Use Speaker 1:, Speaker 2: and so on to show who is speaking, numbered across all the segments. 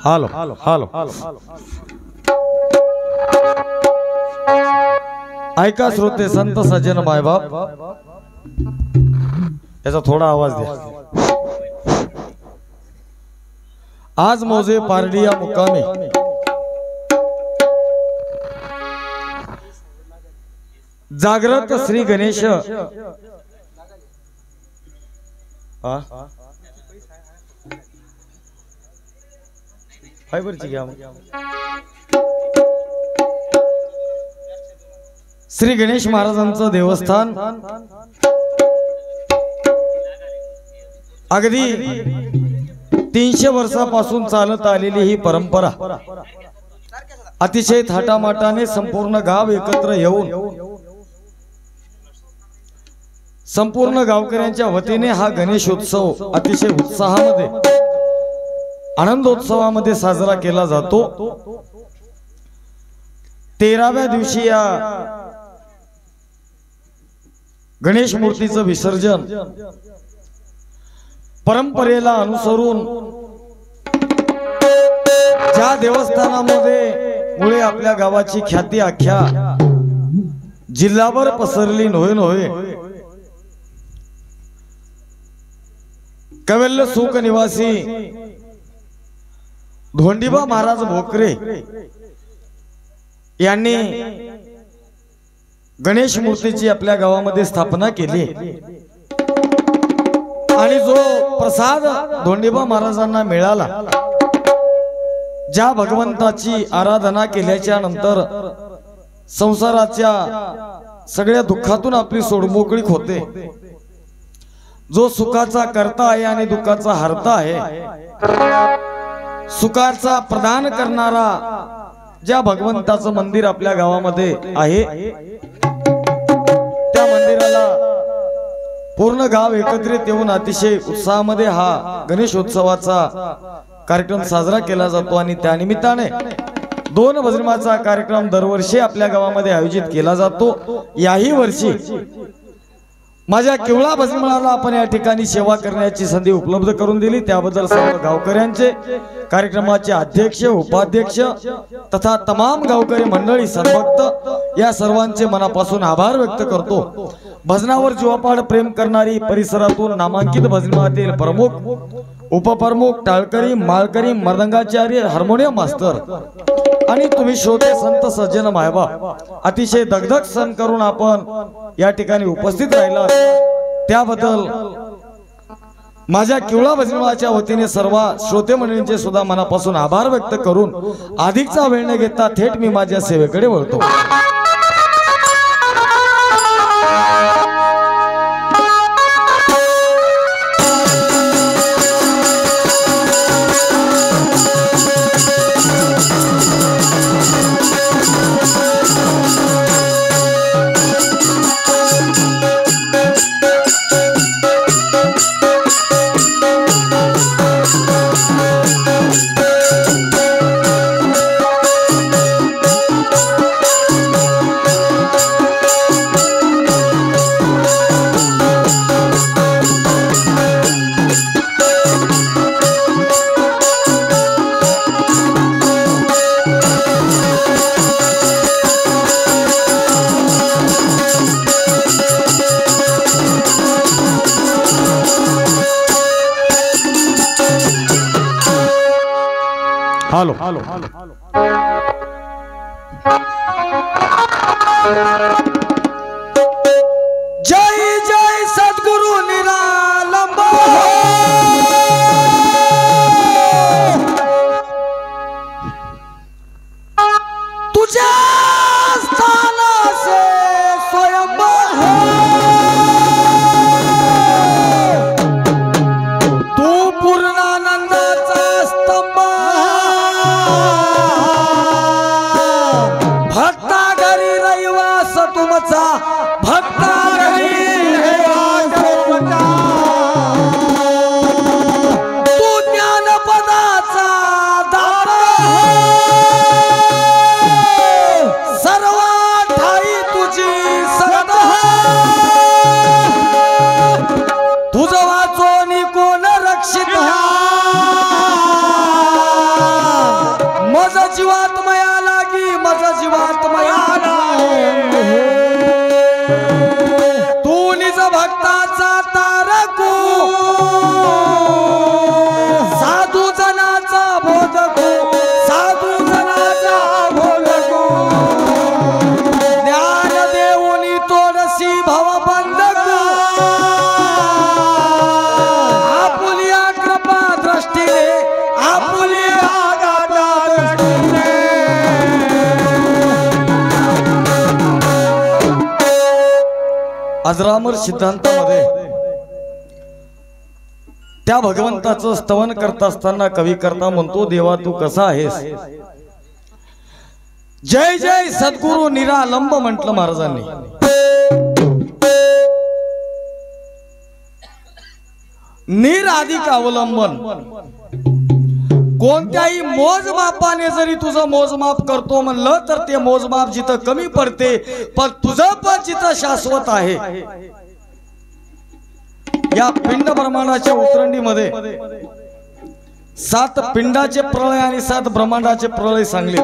Speaker 1: Hello hello ऐका श्रोते संत सज्जन मायबाप, याचा थोडा आवाज द्या। आज मोजे पारडी या मुक्कामी जागृत श्री गणेश फायबरची घ्या श्री गणेश महाराजांचं देवस्थान अगदी 300 वर्षापासून चालत आलेली ही परंपरा अतिशय थाटामाटाने संपूर्ण गाव एकत्र येऊन संपूर्ण गावकऱ्यांच्या वतीने हा गणेशोत्सव अतिशय उत्साहामध्ये आनंदोत्सवामध्ये साजरा केला जातो। 13व्या दिवशी या गणेश मूर्तीचं विसर्जन परंपरेला अनुसरून ज्या देवस्थानामध्ये मुळे आपल्या गावाची ख्याती अख्ख्या जिल्हाभर पसरली नव्हे कवेल्ल सुख निवासी धोंडीबा महाराज भोकरे यांनी गणेश मूर्तीची आपल्या गावामध्ये स्थापना केली आणि जो प्रसाद धोंडीबा महाराजांना मिळाला, ज्या भगवंताची आराधना केल्याच्या नंतर संसाराच्या सगळ्या दुःखातून आपली सोडमोकळीक होते, जो सुखाचा करता आहे आणि दुःखाचा हरता आहे, सुखाचा प्रदान करणारा ज्या भगवंताचं मंदिर आपल्या गावामध्ये आहे, त्या मंदिराला पूर्ण गाव एकत्रित येऊन अतिशय उत्साहामध्ये हा गणेशोत्सवाचा कार्यक्रम साजरा केला जातो। आणि त्यानिमित्ताने 2 भजनाचा कार्यक्रम दरवर्षी आपल्या गावामध्ये आयोजित केला जातो। याही वर्षी माझ्या केवळा भजनमळाला आपण या ठिकाणी सेवा करण्याची संधी उपलब्ध करून दिली, त्याबद्दल सर्व गावकऱ्यांचे, कार्यक्रमाचे अध्यक्ष, उपाध्यक्ष तथा तमाम गावकरी मंडळी, सद्भक्त या सर्वांचे मनापासून आभार व्यक्त करतो। भजनावर जीवापाड प्रेम करणारी परिसरातून नामांकित भजनातील प्रमुख, उपप्रमुख, टाळकरी, माळकरी, मर्दंगाचार्य, हार्मोनियम मास्तर आणि तुम्ही श्रोते संत सज्जन मायबाप अतिशय दगदग सहन करून आपण या ठिकाणी उपस्थित राहिला, त्याबद्दल माझ्या केवळा भजनाच्या वतीने सर्व श्रोते मंडळींचे सुद्धा मनापासून आभार व्यक्त करून अधिकचा वेळ न घेता थेट मी माझ्या सेवेकडे वळतो। हालो जय जय सद्गुरु निरालंब, तुझ्या स्थानासे स्वयं तू पूर्णानंदाचा स्तंभ, भक्ता घरी रहिवास तुम जीवात मया लागी माझा जीवात मया लागी तू निज भक्ताचा तारकू साधू जनाचा बोधकू साधू जनाचा बोधकू ज्ञान देऊनी तोडसी भव बंधकू आपुलिया कृपा दृष्टीने आपुलिया दृष्टीने अजरामर सिद्धांतामध्ये त्या भगवंताचं स्तवन करत असताना कवी करता म्हणतो देवा तू कसा आहेस जय जय सद्गुरु निरालंब म्हटलं महाराजांनी निराधिक अवलंबन कोणत्याही मोजमापाने जरी तुझं मोजमाप करतो म्हणलं तर ते मोजमाप जिथं कमी पडते पण तुझं पण जिथं शाश्वत आहे या पिंड ब्रह्मांडाच्या उतरंडीमध्ये 7 पिंडाचे प्रलय आणि 7 ब्रह्मांडाचे प्रलय सांगले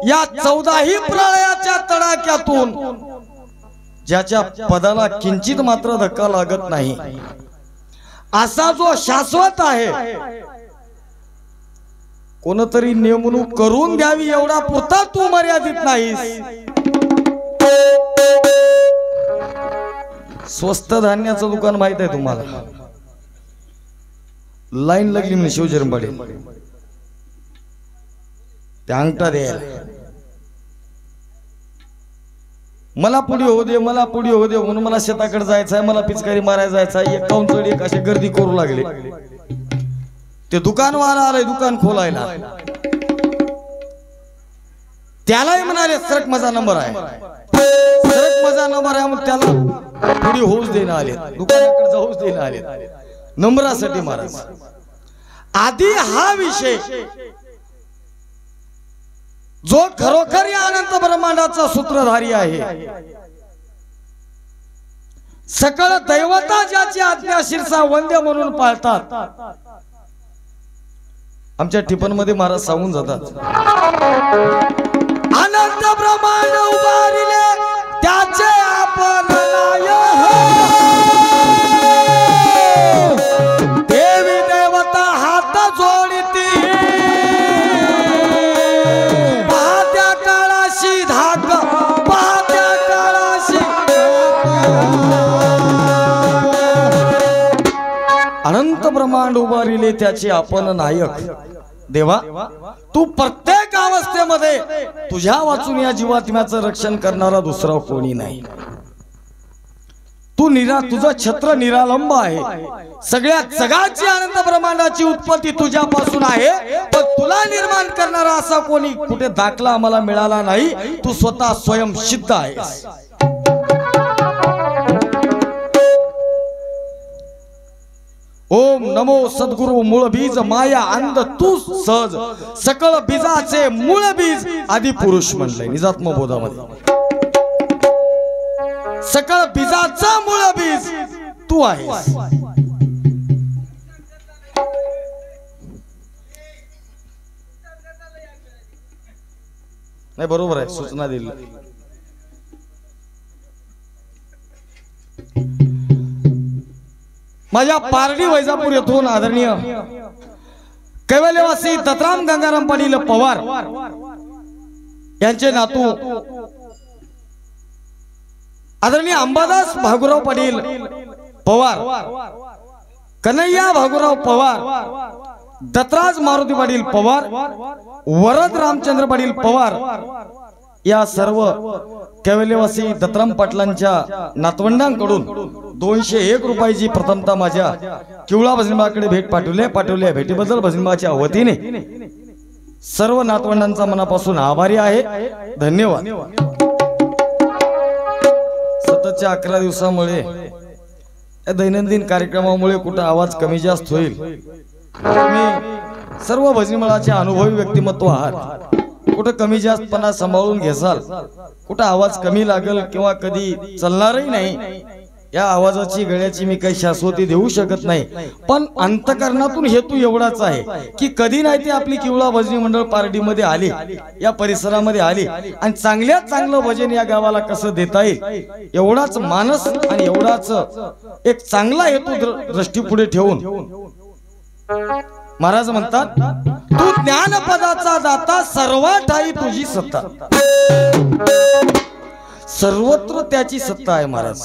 Speaker 1: या 14ही प्रलयाच्या तडाख्यातून ज्याच्या पदाला किंचित मात्र धक्का लागत नाही असा जो शाश्वत आहे कोणतरी नेमणूक करून द्यावी एवढा पुरता तू मर्यादित नाहीस स्वस्त धान्याचं दुकान माहित आहे तुम्हाला लाईन लागली म्हणजे शिवजरंबाडे त्या अंगठा द्यायला मला पुढे होऊ दे मला पुढे होऊ दे म्हणून मला शेताकडे जायचं आहे मला पिचकारी मारायला जायचं आहे एक काउंटर एक असे गर्दी करू लागले ते दुकानवाला आलंय दुकान खोलायला त्यालाही म्हणाले सरक माझा नंबर आहे सरक माझा नंबर आहे मग त्याला पुढे होऊच देणं आले दुकानाकडे जाऊच देणं आले नंबरासाठी महाराज आधी हा विषय जो खरोखर या अनंत ब्रह्मांडाचा सूत्रधारी आहे सकळ दैवता ज्याची आज्ञा शिरसा वंद्य म्हणून पाळतात आमच्या टिपण मध्ये महाराज सांगून जातात अनंत ब्रह्मांड उभारिले त्याचे आपण देवी देवता हात जोडती पाहत्या काळाशी धाक पाहत्या काळाशी अनंत ब्रह्मांड उभारिले त्याचे आपण नायक देवा तू प्रत्येक अवस्थेमध्ये तुझ्या वाचून या जीवात्म्याचं रक्षण करणारा दुसरा कोणी नाही तू तुझं छत्र निरालंब आहे सगळ्या जगाची अनंत ब्रह्मांडाची उत्पत्ती तुझ्यापासून आहे पण तुला निर्माण करणारा असा कोणी कुठे दाखला आम्हाला मिळाला नाही तू स्वतः स्वयंसिद्ध आहेस ओम नमो सद्गुरु मूळ बीज माया अंध तू सहज सकळ बीजाचे मूळ बीज आदि पुरुष म्हणलंय निजात्म बोधामध्ये सकळ बीजाचा मूळ बीज तू आहेस नाही बरोबर आहे सूचना दिली माझ्या पारडी वैजापूर येथून आदरणीय कैवल्यवासी दत्तराम गंगाराम पाटील पवार यांचे नातू आदरणीय अंबादास भागुराव पाटील पवार कन्हैया भागुराव पवार दत्तराज मारुती पाटील पवार वरद रामचंद्र पाटील पवार या सर्व कैवल्यवासी दत्तराम पाटलांच्या नातवंडांकडून 201 रुपयाची प्रथमता माझ्या किवळा भजनबाकडे भेट पाठवली भेटीबद्दल भजनबाच्या वतीने सर्व नातवंडांचा मनापासून आभारी आहे धन्यवाद सततच्या 11 दिवसामुळे दैनंदिन कार्यक्रमामुळे कुठे आवाज कमी जास्त होईल तुम्ही सर्व भजनीमळाचे अनुभवी व्यक्तिमत्व आहात कुठे कमी जास्तपणा सांभाळून घेसाल कुठे आवाज कमी लागल किंवा कधी चालणारही नाही या आवाजाची गळ्याची मी काही शाश्वती देऊ शकत नाही, पण अंतकरणातून हेतू एवढाच आहे की कधी नाही ते आपली किवळा भजनी मंडळ पार्टीमध्ये आली, या परिसरामध्ये आली आणि चांगल्यात चांगलं भजन या गावाला कसं देता येईल एवढाच मानस आणि एवढाच एक चांगला हेतू दृष्टीपुढे ठेवून महाराज म्हणतात, तू ज्ञानपदाचा दाता सर्व ठाई तुझी सत्ता, सर्वत्र त्याची सत्ता आहे महाराज,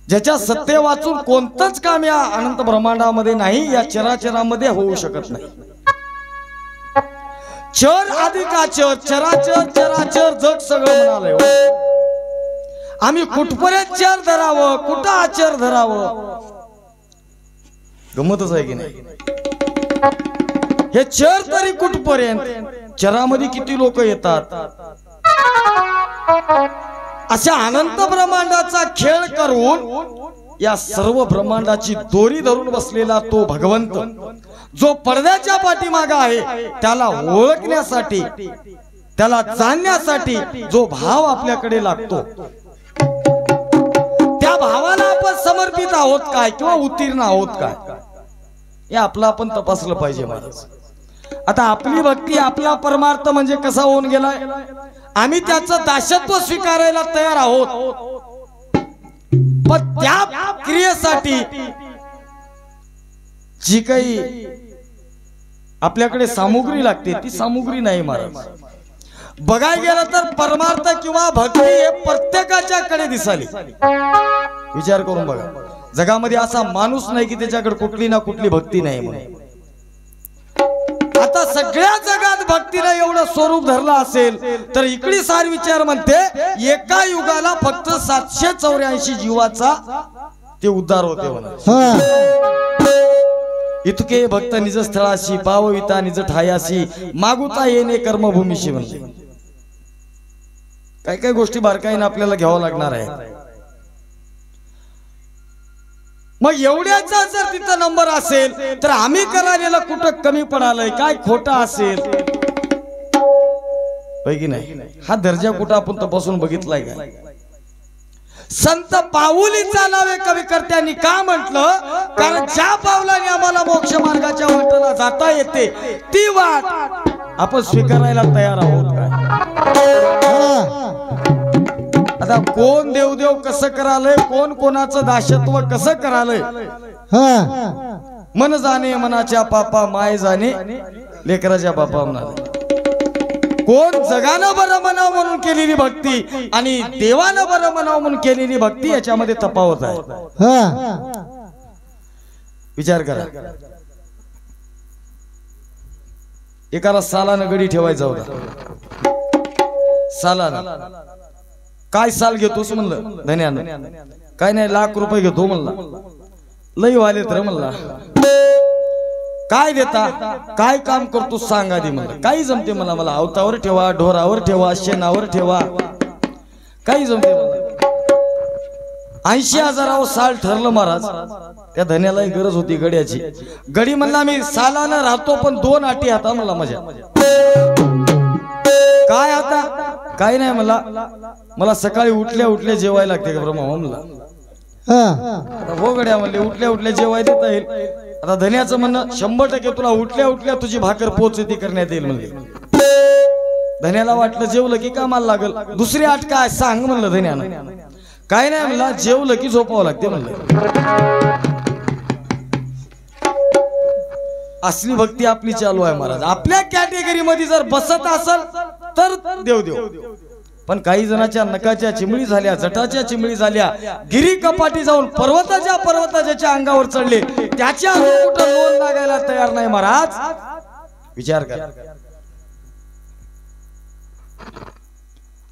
Speaker 1: ज्याच्या सत्ते वाचून कोणतंच काम या अनंत ब्रह्मांडामध्ये नाही, या चराचरामध्ये होऊ शकत नाही। चर अधिकाचर, चराचर चराचर जग सगळं म्हणालंय, आम्ही कुठपर्यंत चर धरावं, कुठं आचर धरावं, गमतच आहे की नाही। हे चर तरी कुठपर्यंत, चरामध्ये किती लोक येतात, अशा अनंत ब्रह्मांडाचा खेळ करून या सर्व ब्रह्मांडाची दोरी धरून बसलेला तो भगवंत, जो पडद्याच्या पाठीमागे आहे, त्याला ओळखण्यासाठी, त्याला जाणण्यासाठी जो भाव आपल्याकडे लागतो, त्या भावाला आपण समर्पित आहोत काय किंवा उत्तीर्ण आहोत काय, हे आपलं आपण तपासलं पाहिजे महाराज। आता आपली भक्ती, आपला परमार्थ म्हणजे कसा होऊन गेलाय, आम्ही त्याचं दासत्व स्वीकारायला तयार आहोत, पण त्या क्रियेसाठी जी काही आपल्याकडे सामुग्री लागते ती सामुग्री नाही महाराज। बघायला गेलं तर परमार्थ किंवा भक्ती हे प्रत्येकाच्या कडे दिसाली, विचार करून बघा, जगामध्ये असा माणूस नाही की त्याच्याकडे कुठली ना कुठली भक्ती नाही म्हणून। आता सगळ्या जगात भक्तीला एवढं स्वरूप धरलं असेल तर इकडे सार विचार म्हणते, एका युगाला फक्त 784 जीवाचा ते उद्धार होते म्हणा। इतके भक्त निज स्थळाशी, पावविता निज ठायाशी, मागुता येणे कर्मभूमीशी म्हणते। काही काही गोष्टी बारकाईने आपल्याला घ्यावं लागणार आहे। मग एवढ्याचा जर तिथं नंबर असेल तर आम्ही करायला कुठं कमी पडालय, काय खोटा असेल पैकी नाही, हा दर्जा कुठं आपण तपासून बघितलाय का? संत पाऊली चालावे कविकर्त्यांनी का म्हटलं, कारण ज्या पावलाने आम्हाला मोक्ष मार्गाच्या वाटेला जाता येते ती वाट आपण स्वीकारायला तयार आहोत का? आता कोण देवदेव कसं करालय, कोण कोणाचं दासत्व कसं करालय, मन जाणे मनाच्या पापा, माय जाणे लेकराच्या पापा म्हणाले। कोण जगानं बरं म्हणावं म्हणून केलेली भक्ती आणि देवानं बरं म्हणावं म्हणून केलेली भक्ती, याच्यामध्ये तफावत आहे। विचार करा, एकाला सालानं गडी ठेवायचा होता, सालानं काय साल घेतोस म्हणलं धन्यानं, काय नाही लाख रुपये घेतो म्हणला, लई वाले तर म्हणला, काय देता, काय काम करतो सांगा दे म्हणलं, काही जमते मला, मला अवतावर ठेवा, ढोरावर ठेवा, शेणावर ठेवा, काही जमते मला। 80,000 साल ठरलं महाराज, त्या धन्यालाही गरज होती गड्याची। गडी म्हणला मी सालानं राहतो पण 2 अटी आता म्हणला माझ्या, काय आता, काय नाही मला, मला सकाळी उठल्या उठल्या जेवायला लागते का ब्रह्मा म्हणला, हो गड्या म्हणले उठल्या उठल्या जेवाय देता येईल। आता धन्याचं म्हणणं 100% तुला उठल्या उठल्या तुझी भाकर पोचती करण्यात येईल म्हणले। धन्याला वाटलं जेवलं की कामाला लागल, दुसरी आठ काय सांग म्हणलं धन्यानं, काय नाही म्हणला जेवलं की झोपावं लागते म्हणलं। असली भक्ती आपली चालू आहे महाराज। आपल्या कॅटेगरी मध्ये जर बसत असेल तर देव देव, पण काही जणांच्या नकाच्या चिमळी झाल्या, जटाच्या चिमळी झाल्या, गिरी कपाटी जाऊन पर्वताच्या अंगावर चढले, त्याच्या कुठं लोन लागायला तयार नाही महाराज। विचार करा,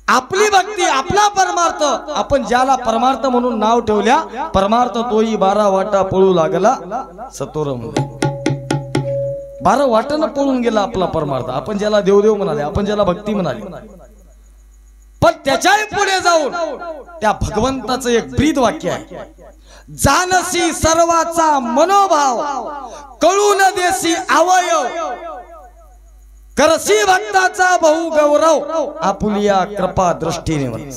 Speaker 1: आपली भक्ती, आपला परमार्थ, आपण ज्याला परमार्थ म्हणून नाव ठेवल्या, परमार्थ तोही 12 वाटा पळू लागला सतोर म्हणून, 12 वाटानं पळून गेला आपला परमार्थ। आपण ज्याला देवदेव म्हणाले, आपण ज्याला भक्ती म्हणाले, पण त्याच्याही पुढे जाऊन त्या भगवंताचं एक ब्रीद वाक्य आहे, जानसी सर्वाचा मनोभाव, कळून देसी अवयव, करसी भक्ताचा बहु गौरव, आपुलिया कृपा दृष्टीने।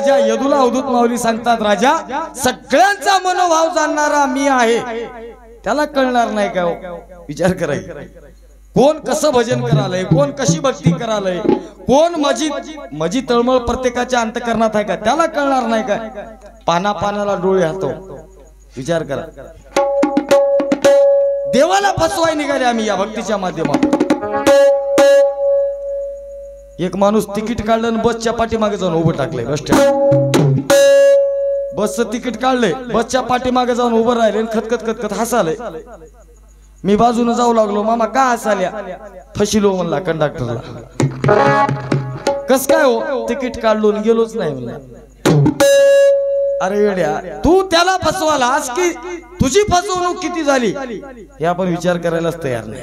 Speaker 1: राजा यदुला अवधूत माऊली सांगतात, राजा सगळ्यांचा मनोभाव जाणणारा मी आहे, त्याला कळणार नाही का? विचार करायचा, कोण कसं भजन करालय, कोण कशी भक्ती करालय, कोण माझी तळमळ प्रत्येकाच्या अंतकरणात आहे का, त्याला कळणार नाही का? पाना पानाला डोळे हातो. विचार करा, देवाला फसवाय निघाले आम्ही या भक्तीच्या माध्यमातून. एक माणूस तिकीट काढलं आणि बसच्या पाठीमागे जाऊन उभं टाकलंय. बस स्टँड बसचं तिकीट काढलंय, बसच्या पाठीमागे जाऊन उभं राहिले आणि खतखत खतखत हसालय. मी बाजूने जाऊ लागलो, मामा का हसाल्या? फसिलो म्हणला कंडक्टरला. कस काय हो? तिकीट काढलो आणि गेलोच नाही म्हणला. अरे येड्या, तू त्याला फसवालास की तुझी फसवणूक किती झाली हे आपण विचार करायलाच तयार नाही.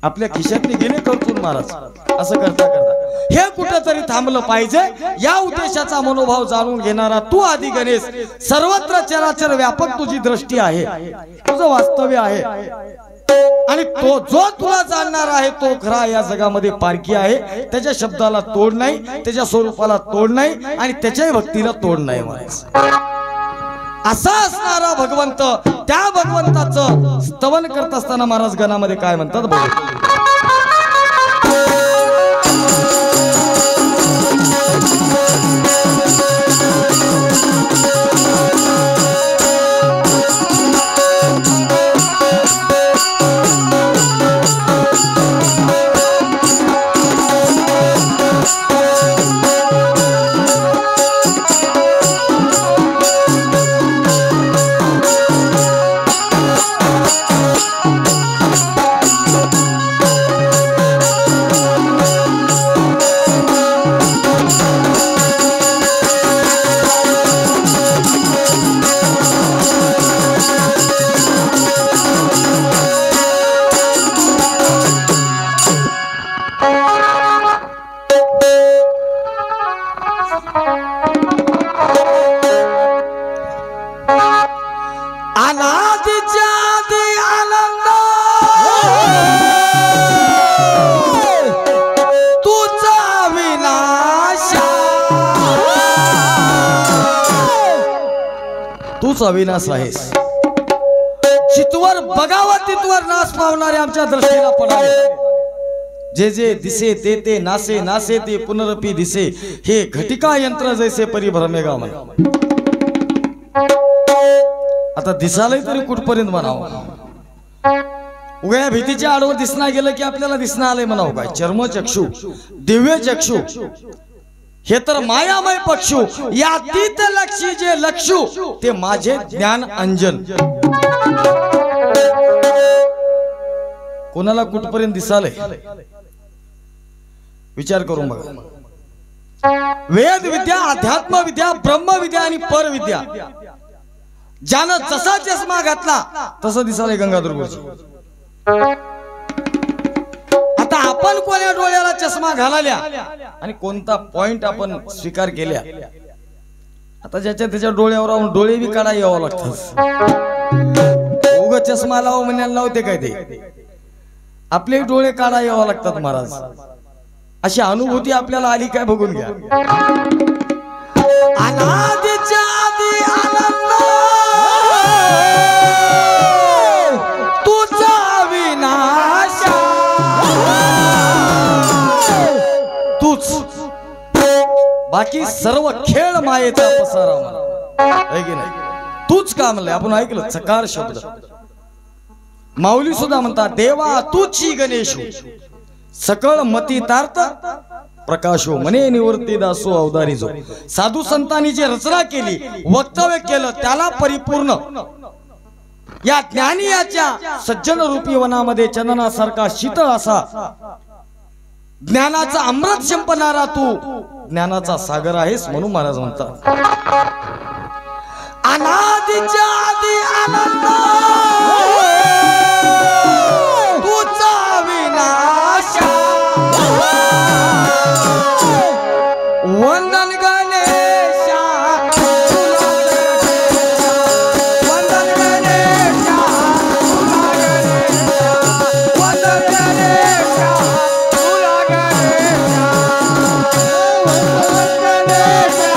Speaker 1: आपल्या खिशातले गेले करतून महाराज. असं करता करता हे कुठेतरी थांबलं पाहिजे. या उद्देशाचा मनोभाव जाणून घेणारा तू आदि गणेश, सर्वत्र चराचर व्यापक तुझी दृष्टी आहे, तुझं वास्तव्य आहे, आणि तो जो तुला जाणणार आहे तो खरा या जगामध्ये पारखी आहे. त्याच्या शब्दाला तोड नाही, त्याच्या स्वरूपाला तोड नाही, आणि त्याच्याही भक्तीला तोड नाही. असा असणारा भगवंत, त्या भगवंताचं स्तवन करत असताना महाराज गणामध्ये काय म्हणतात बघू. तूच अविनाश आहेस. चितवर बघावा तितवर नाश पावणारे आमच्या दृष्टीला पडावे. जे जे दिसे ते ते नासे, नासे ते पुनरपी दिसे, हे घटिका यंत्र जैसे परिभ्रमे गाव. आता दिसालय तरी कुठपर्यंत म्हणावं? उगया भीतीच्या आडवं दिसना गेलं की आपल्याला दिसणं आलंय म्हणावं काय? चर्मचक्षु, दिव्य चक्षु, हे तर मायामय पक्षु, यातीत लक्षी जे लक्षु, ते माझे ज्ञान अंजन. कोणाला कुठपर्यंत दिसालय? विचार करून बघा. वेद विद्या, अध्यात्म विद्या, ब्रह्म विद्या आणि पर विद्या, ज्यानं जसा चष्मा घातला तसं दिसालय गंगाधर गुरुजी. आता आपण कोण्या डोळ्याला चष्मा घालाल्या आणि कोणता पॉइंट आपण स्वीकार केल्या? आता ज्याच्या त्याच्या डोळ्यावर राहून डोळे बी काढा यावं लागतात. उगा चष्मा लाव म्हणायला लावते काय ते? आपले डोळे काढा यावं लागतात महाराज. अशी अनुभूती आपल्याला आली काय बघून घ्या. अनादिच्या आदी आनंद तुझा विनाश, तूच, बाकी सर्व खेळ मायेचा पसारा आहे की नाही? तूच का म्हणलंय? आपण ऐकलं चकार शब्द. माऊली सुद्धा म्हणतात, देवा तूची गणेशो, सकळ मतीतार्थ प्रकाशो, मने निवृत्ती दासो अवतारी जो. साधू संतांनी जे रचना केली, वक्तव्य केलं, त्याला परिपूर्ण या ज्ञानियाच्या सज्जन रूपी वनामध्ये चंदनासारखा शीतळ असा ज्ञानाचा अमृत संपणारा तू ज्ञानाचा सागर आहेस. म्हणून महाराज म्हणतात, अनादिच्या आदी आनंद तुझा विनाश, वंदन गणेशा, वंदन गणेशा, वंदन गणेशा, तुला गणेशा, वंदन गणेशा,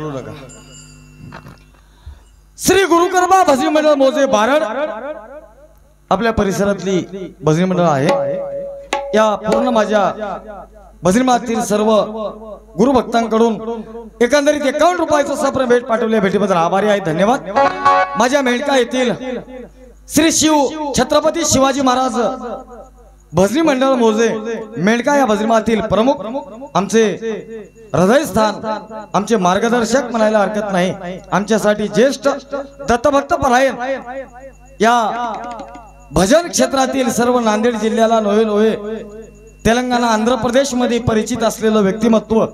Speaker 1: हलू नका. श्री गुरुकर्मा भजनी मंडळ मोजे बारड आपल्या परिसरातली भजनी मंडळ आहे. या पूर्ण माझ्या भजनी मातील सर्व गुरुभक्तांकडून एकंदरीत 51 रुपयाचं सप्र भेट पाठवल्या भेटीबद्दल आभारी आहे. धन्यवाद. माझ्या मेंढका येथील श्री शिव छत्रपती शिवाजी महाराज भजनी मंडळ मोजे मेंढका या भजनी मातील प्रमुख आमचे हृदयस्थान आमचे मार्गदर्शक म्हणायला हरकत नाही. आमच्यासाठी ज्येष्ठ दत्तभक्त परायण या भजन क्षेत्रातील सर्व नांदेड जिल्ह्याला नोहे तेलंगणा आंध्र प्रदेश मध्ये परिचित असलेलं व्यक्तिमत्व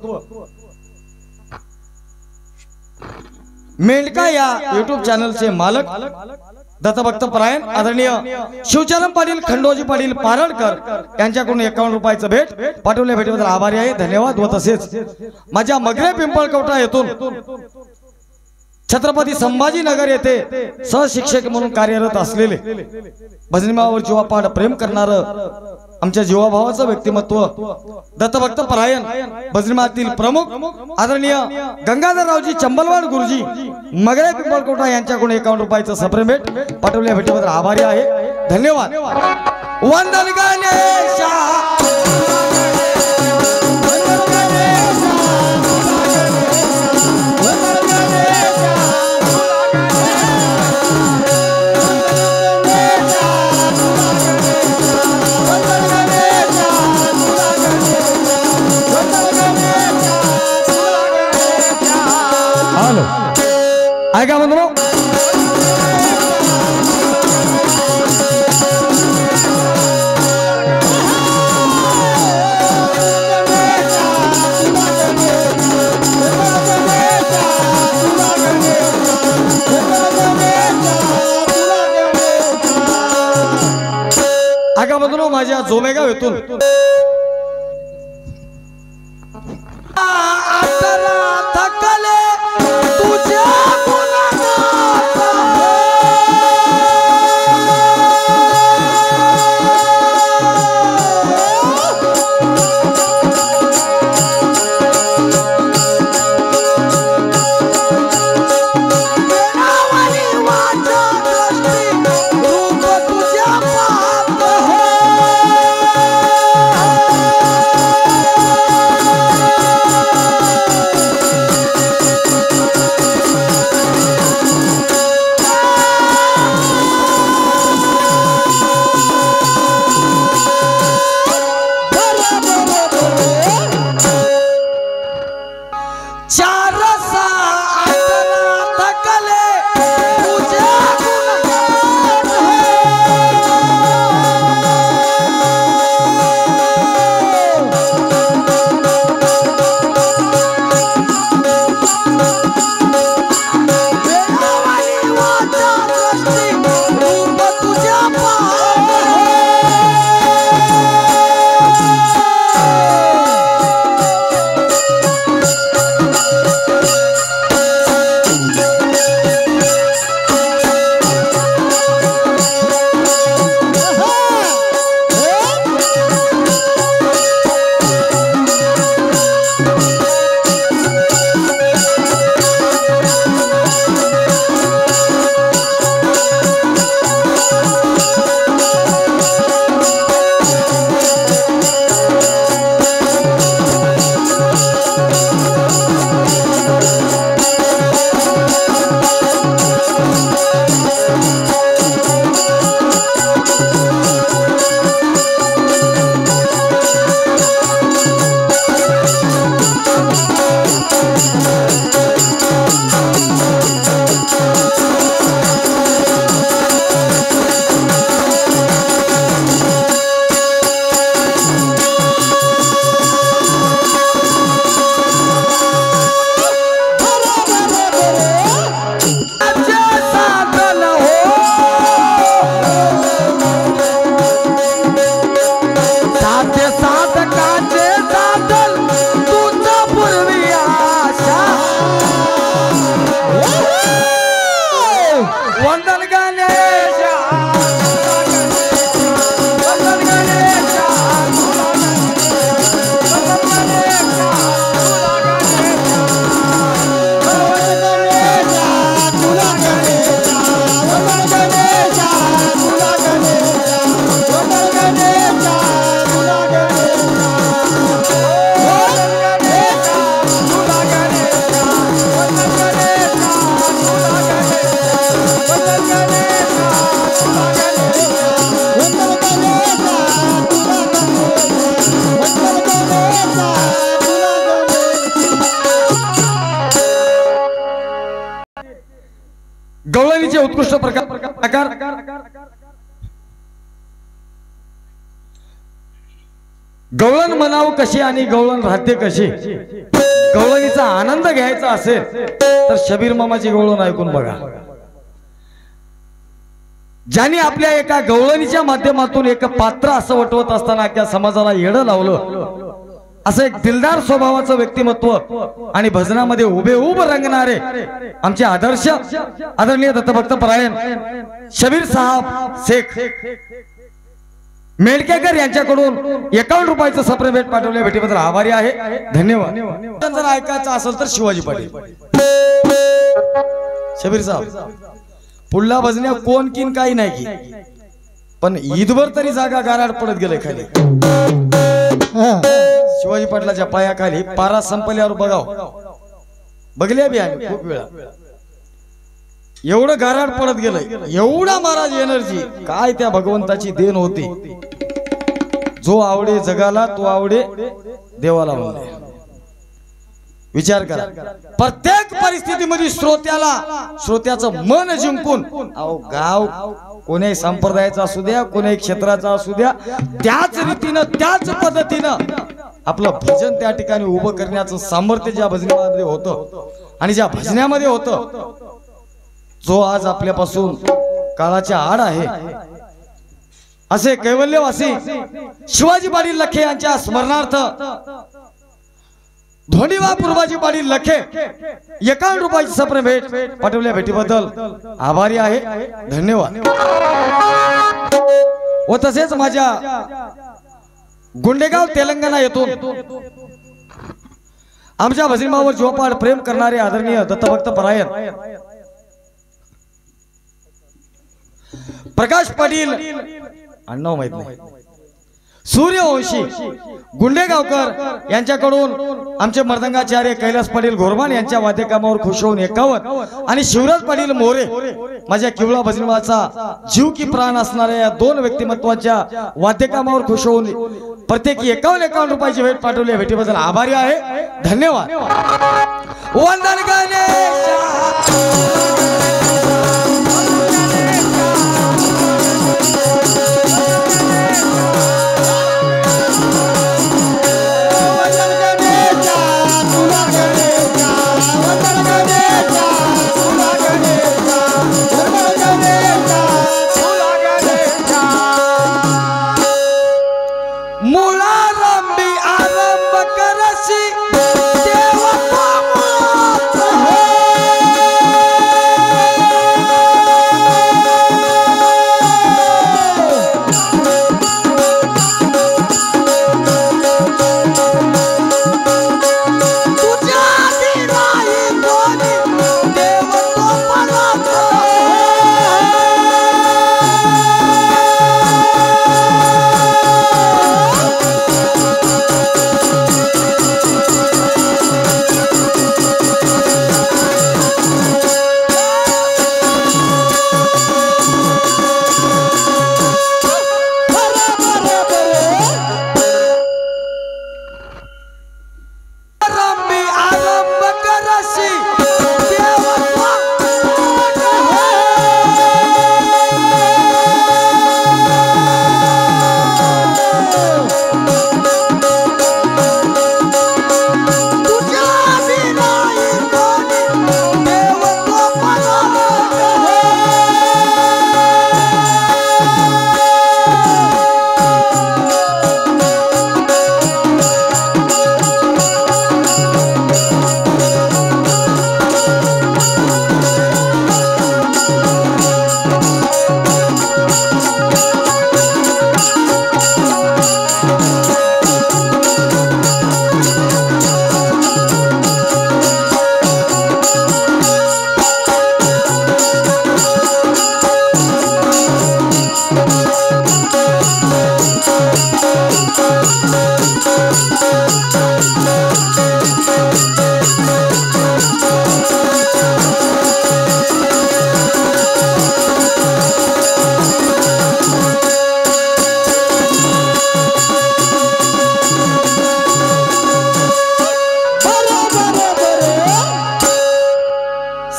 Speaker 1: मेंढका या युट्यूब चॅनलचे मालक दत्तभक्त परायण आदरणीय शिवचरण पाटील खंडोजी पाटील पारडकर यांच्याकडून 51 रुपयाचं भेट पाठवल्या भेटीबद्दल आभारी आहे. धन्यवाद. व तसेच माझ्या मगरे पिंपळकवठा येथून छत्रपती संभाजीनगर येथे सहशिक्षक म्हणून कार्यरत असलेले भजनीमावर जीवापाड प्रेम करणार आमच्या जीवाभावाचं व्यक्तिमत्व दत्तभक्त परायण भजनीमातील प्रमुख आदरणीय गंगाधररावजी चंबलवाड गुरुजी मगरे पिंपळकोटा यांच्याकडून 51 रुपयाचं सप्रेम भेट पाठवल्या भेटीबद्दल आभारी आहे. धन्यवाद. वंदन गणेशा ऐका म्हणतो ऐका म्हणतो माझ्या जोमेगाव येथून गवळणीचे उत्कृष्ट प्रकार गवळण म्हणावं कशी आणि गवळण राहते कशी। गवळणीचा आनंद घ्यायचा असेल तर शबीर मामाची गवळण ऐकून बघा। ज्यांनी आपल्या एका गवळणीच्या माध्यमातून एक पात्र असं वटवत असताना त्या समाजाला येडं लावलं, असं एक दिलदार स्वभावाचं व्यक्तिमत्व आणि भजनामध्ये उभे रंगणारे आमचे आदर्श आदरणीय दत्तभक्त परायण शबीर साहब शेख मेडकेकर यांच्याकडून 51 रुपयाचं सप्रे भेट पाठवल्या भेटीबद्दल आभारी आहे, धन्यवाद। जर ऐकायचं असेल तर शिवाजी पाटील शबीर साहब पुढला भजन्या कोण किन काही नाही की, पण ईदभर तरी जागा गाराड पडत गेले खाली। शिवाजी पाटलाच्या पायाखाली पारा संपल्यावर बघाव बघले बी आम्ही खूप वेळा, एवढं गाराड पडत गेलं, एवढा महाराज एनर्जी काय त्या भगवंताची देण होती। जो आवडे जगाला तो आवडे देवाला म्हणले। विचार करा, प्रत्येक परिस्थितीमध्ये श्रोत्याचं मन जिंकून गाव कोणी संप्रदायाचा असू द्या कोणी क्षेत्राचा असू द्या त्याच रीतीनं त्याच पद्धतीनं आपलं भजन त्या ठिकाणी उभं करण्याचं सामर्थ्य ज्या भजनामध्ये होतं आणि ज्या भजनामध्ये होतं, जो आज आपल्यापासून काळाच्या आड आहे असे कैवल्यवासी शिवाजी पाटील लखे यांच्या स्मरणार्थ धोंडीवा पूर्वाजी पाटील लखे 51 रुपयाची सप्रे भेट पाठवल्या भेटीबद्दल आभारी आहे, धन्यवाद। व तसेच माझ्या गुंडेगाव तेलंगणा येथून आमच्या भजनावर जोपाड प्रेम करणारे आदरणीय दत्तभक्त परायण प्रकाश पाटील अण्णा माहित नाही सूर्यवंशी गुंडेगावकर यांच्याकडून आमचे मर्दंगाचार्य कैलास पाटील घोरमान यांच्या वाद्यकामावर खुश होऊन 51 आणि शिवराज पाटील मोरे माझ्या किवळा भजनवाचा जीव की प्राण असणाऱ्या या दोन व्यक्तिमत्वाच्या वाद्यकामावर खुश होऊन प्रत्येकी 51 रुपयाची भेट पाठवली। भेटीबद्दल आभारी आहे, धन्यवाद। वंदन गणेश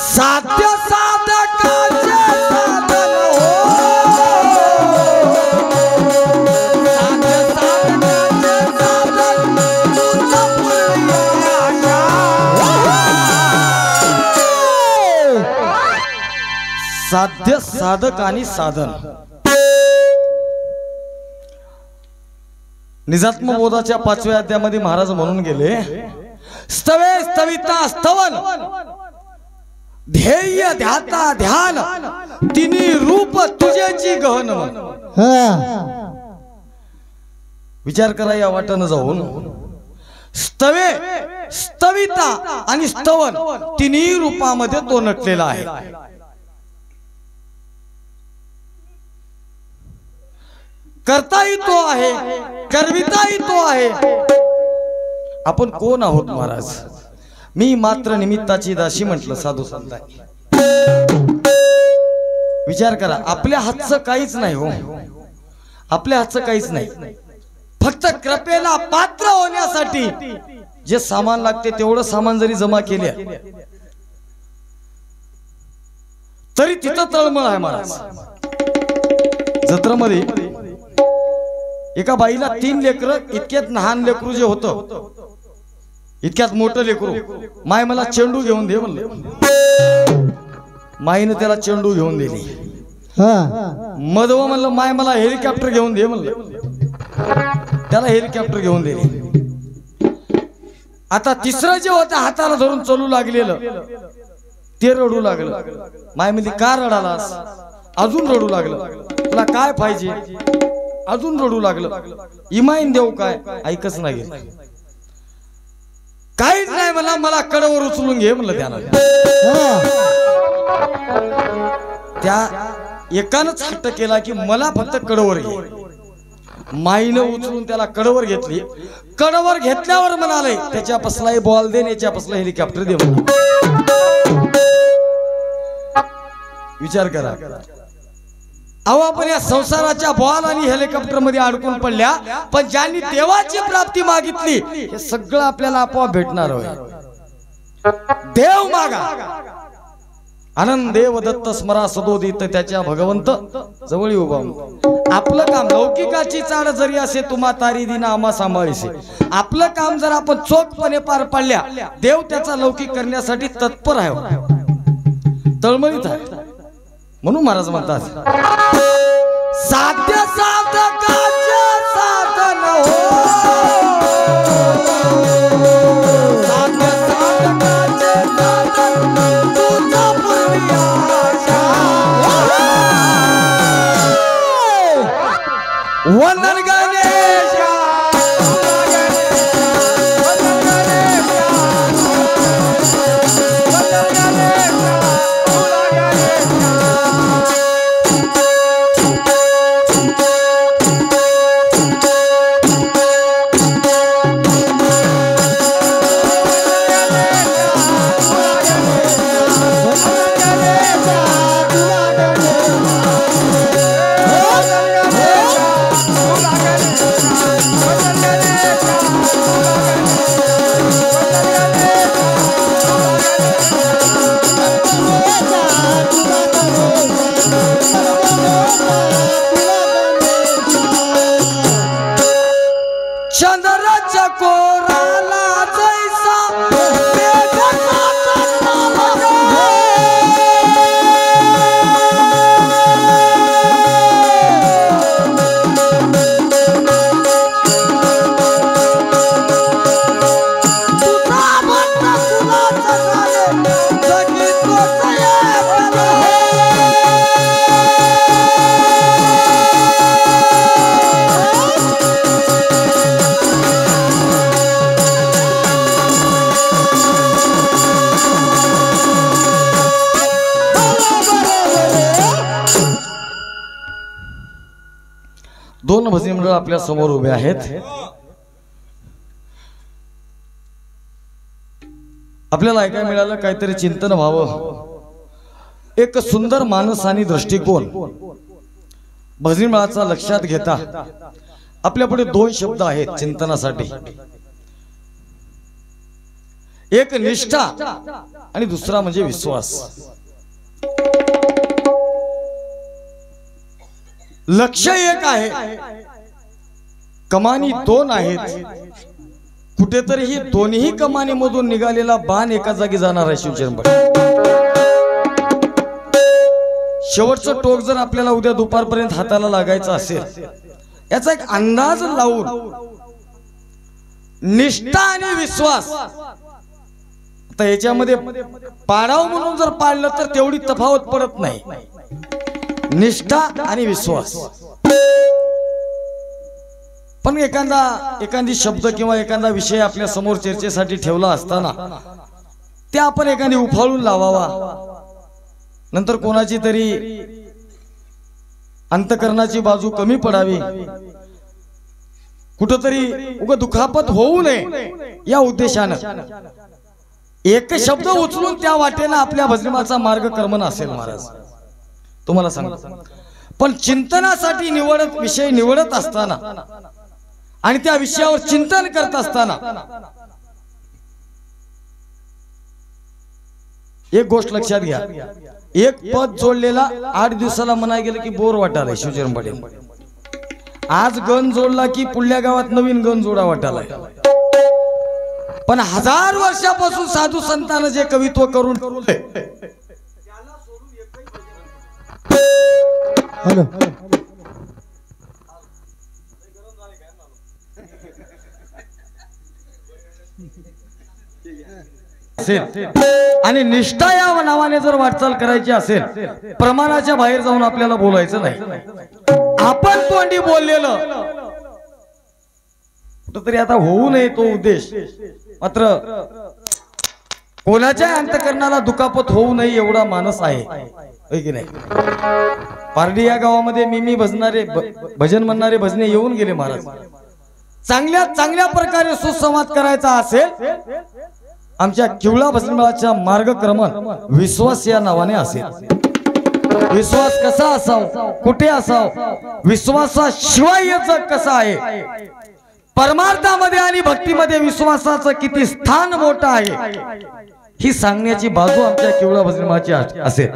Speaker 1: साध्य साधक साध्य साधक आणि साधन निजात्म बोधाच्या 5व्या अध्यायामध्ये महाराज म्हणून गेले स्तवे स्तविता स्तवन ध्येय ध्याता ध्यान तिन्ही रूप तुझ्याची गहन विचार करा या वाटन जाऊन स्तवे स्तविता आणि स्तवन तिन्ही रूपामध्ये तो नटलेला आहे करताही तो आहे करविताही तो आहे आपण कोण आहोत महाराज मी मात्र निमित्ताची दासी म्हटलं साधू संतांनी विचार करा आपल्या हातचं काहीच नाही हो आपल्या हातचं काहीच नाही फक्त कृपेला पात्र होण्यासाठी जे सामान लागते तेवढं सामान जरी जमा केले तरी तिथं तळमळ आहे महाराज जत्रेमध्ये एका बाईला 3 लेकरं इतक्यात लहान लेकरू जे होतं इतक्यात मोठं लेकरू माय मला चेंडू घेऊन दे म्हणलं माईने त्याला चेंडू घेऊन दिली मधव म्हणलं माय मला हेलिकॉप्टर घेऊन दे म्हणलं त्याला हेलिकॉप्टर घेऊन दिले आता तिसरं जे होतं हाताला धरून चालू लागलेलं ते रडू लागलं माय म्हणजे का रडालास अजून रडू लागलं तुला काय पाहिजे अजून रडू लागलं इमाईन देऊ काय ऐकच नाही काहीच नाही मला कडावर उचलून घे म्हणलं त्यानं त्या एकानंच हट्ट केला की मला फक्त कडावर घे माईनं उचलून त्याला कडावर घेतली कडावर घेतल्यावर म्हणाले त्याच्या पसलाही बॉल दे याच्या पसला हेलिकॉप्टर दे विचार करा अहो आपण या संसाराच्या बॉल आणि हेलिकॉप्टर मध्ये अडकून पडल्या पण ज्यांनी देवाची प्राप्ती मागितली हे सगळं आपल्याला आपोआप भेटणार आहे देव मागा आनंद देव दत्त स्मरा सदोदित त्याच्या भगवंत जवळ उभा आपलं काम लौकिकाची चाड जरी असे तुम्हा तारी दिना आम्हा सांभाळीसे आपलं काम जर आपण चोखपणे पार पाडल्या देव त्याचा लौकिक करण्यासाठी तत्पर आहे तळमळीत आहे म्हणून महाराज म्हणतात साध्य साधकाचे साधन हो साध्य साधकाचे साधन तुझा पूर्वी आशा वंदन गणेशा दोन भजनी मंडळ आपल्या समोर उभे आहेत आपल्याला ऐकायला मिळालं काहीतरी चिंतन व्हावं एक सुंदर मानस आणि दृष्टिकोन भजनी मंडळाचा लक्षात घेता आपल्यापुढे 2 शब्द आहेत चिंतनासाठी एक निष्ठा आणि दुसरा म्हणजे विश्वास लक्ष्य एक आहे कमानी 2 आहेत कुठेतरी ही दोन्ही कमानी मधून निघालेला बाण एका जागी जाणार आहे शेवटचं टोक जर आपल्याला उद्या दुपारपर्यंत हाताला लागायचं असेल, याचा एक अंदाज लावून निष्ठा आणि विश्वास, आता याच्यामध्ये पाडाव म्हणून जर पाळलं तर तेवढी तफावत पडत नाही. निष्ठा आणि विश्वास. पण एखादी शब्द किंवा एखादा विषय आपल्या समोर चर्चेसाठी ठेवला असताना ते आपण एखादी उफाळून लावावा, नंतर कोणाची तरी अंतकरणाची बाजू कमी पडावी, कुठंतरी उगा दुखापत होऊ नये या उद्देशानं एक शब्द उचलून त्या वाटेनं आपल्या भजनाचा मार्गक्रमण असेल महाराज, तुम्हाला सांगतो. पण चिंतनासाठी विषय निवडत असताना आणि त्या विषयावर चिंतन करत असताना एक गोष्ट लक्षात घ्या, एक पद जोडलेला 8 दिवसाला म्हणाय गेलं की बोर वाटायला शिवचरण पाटील. आज गण जोडला की पुढल्या गावात नवीन गण जोडा वाटायला. पण 1000 वर्षापासून साधू संतांना जे कवित्व करून आणि निष्ठा या नावाने जर वाटचाल करायची असेल, प्रमाणाच्या बाहेर जाऊन आपल्याला बोलायचं नाही. आपण तोंडी बोललेलं कुठंतरी आता होऊ नये तो उद्देश, मात्र कोणाच्या अंतकरणाला दुखापत होऊ नये एवढा मानस आहे की नाही. पारडी या गावामध्ये मी भजनारे भजन म्हणणारे भजने येऊन गेले महाराज. चांगल्या चांगल्या प्रकारे सुसंवाद करायचा असेल, आमच्या किवळा भजनमेळाच्या मार्गक्रमण विश्वास या नावाने असेल. विश्वास कसा असावा, कुठे असावा, विश्वासाशिवाय जग कसं आहे, परमार्थामध्ये आणि भक्तीमध्ये विश्वासाचं किती स्थान मोठं आहे, ही सांगण्याची बाजू आमच्या किवळा भजनमेळाची असेल.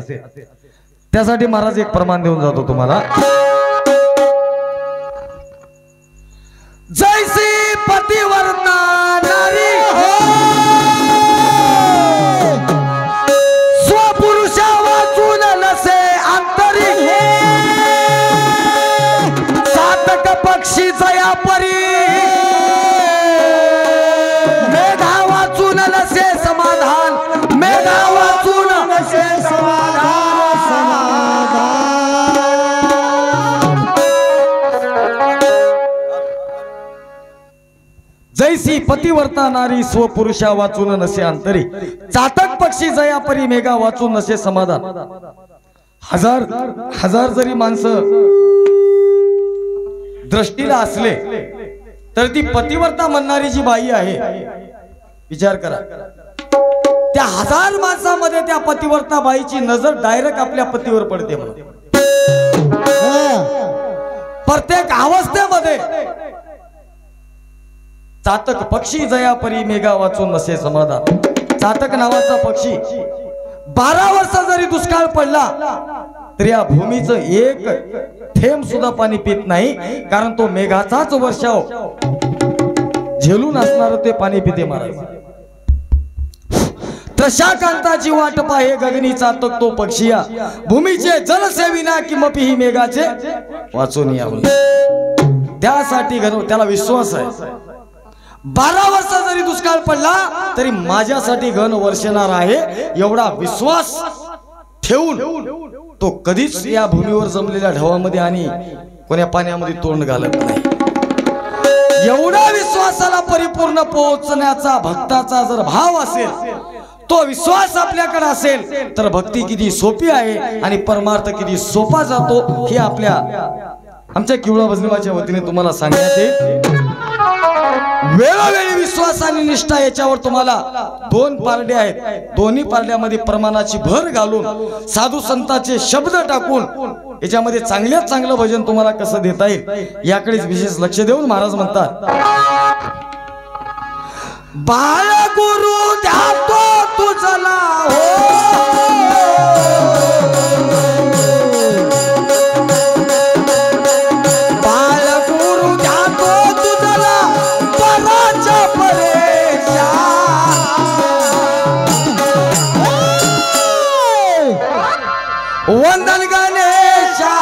Speaker 1: त्यासाठी महाराज एक प्रमाण देऊन जातो तुम्हाला. जैसी पतिव्रता नारी स्वपुरुषा वाचून नसे अंतरी, सातक पक्षी जया परी मेघा वाचून नसे समाधान, मेघा वाचून नसे समाधान. जैसी पतिव्रता नारी स्वपुरुषा वाचून नसे अंतरी, चातक पक्षी जया परी मेघा वाचून नसे समाधान. हजार जरी माणसं दृष्टीला असले तर ती पतिव्रता म्हणणारी जी बाई आहे, विचार करा, त्या 1000 माणसामध्ये त्या पतिव्रता बाईची नजर डायरेक्ट आपल्या पतीवर पडते. म्हणून प्रत्येक अवस्थेमध्ये चातक पक्षी जया परी मेघा वाचून नसे समाधान. चातक नावाचा पक्षी 12 वर्ष जरी दुष्काळ पडला तरी या भूमीचं एक थेंब सुद्धा पाणी पित नाही, कारण तो मेघाचाच वर्षाव झेलून असणार ते पाणी पिते महाराज. तशा कांताची वाट पाहे गगनी चातक तो पक्षिया, भूमीचे जलसेविना किमपी ही मेघाचे वाचून या. त्यासाठी त्याला विश्वास आहे, 12 वर्ष जरी दुष्काळ पडला तरी माझ्यासाठी घन वर्षणार आहे एवढा विश्वास ठेवून तो कधीच या भूमीवर जमलेल्या ढवामध्ये आणि कोण्या पाण्यामध्ये तोंड घालत नाही. एवढा विश्वासाला परिपूर्ण पोहोचण्याचा भक्ताचा जर भाव असेल, तो विश्वास आपल्याकडे असेल तर भक्ती किती सोपी आहे आणि परमार्थ किती सोपा जातो हे आमच्या किवळा भजनमाच्या वतीने तुम्हाला सांगण्यात येईल. वेळोवेळी विश्वास आणि निष्ठा याच्यावर तुम्हाला 2 पारडे आहेत. दोन्ही पारड्यामध्ये प्रमाणाची भर घालून साधू संतांचे शब्द टाकून याच्यामध्ये चांगल्यात चांगलं भजन तुम्हाला कसं देता येईल याकडेच विशेष लक्ष देऊन महाराज म्हणतात, बाळ गुरु ध्यातो तुझला वंदन गणेशा